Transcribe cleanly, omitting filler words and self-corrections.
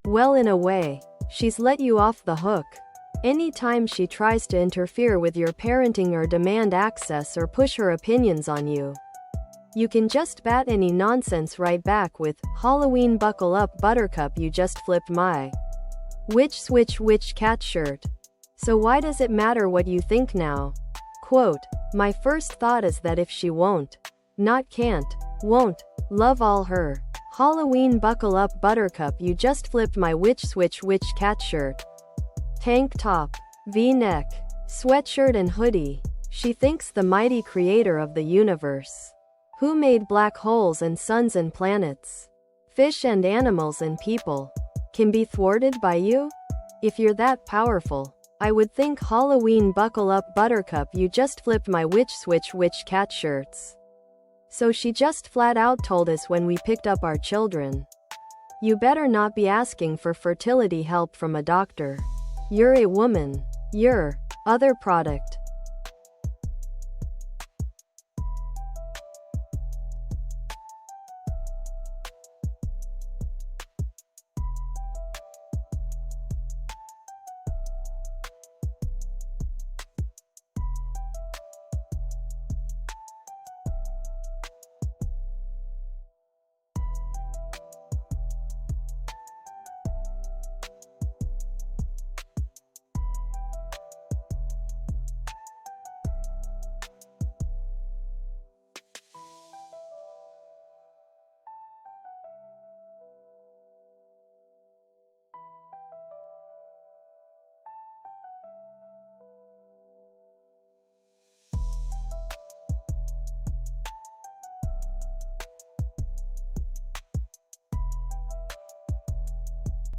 Well, in a way, she's let you off the hook. Anytime she tries to interfere with your parenting or demand access or push her opinions on you, you can just bat any nonsense right back with, "Halloween buckle up Buttercup, you just flipped my which cat shirt. So why does it matter what you think now?" Quote, "My first thought is that if she won't love all her Halloween buckle up Buttercup, you just flipped my which cat shirt. Tank top, V-neck, sweatshirt and hoodie. She thinks the mighty creator of the universe, who made black holes and suns and planets, fish and animals and people, can be thwarted by you? If you're that powerful, I would think Halloween buckle up Buttercup, you just flipped my which cat shirts." So she just flat out told us when we picked up our children, "You better not be asking for fertility help from a doctor. You're a woman. You're other product."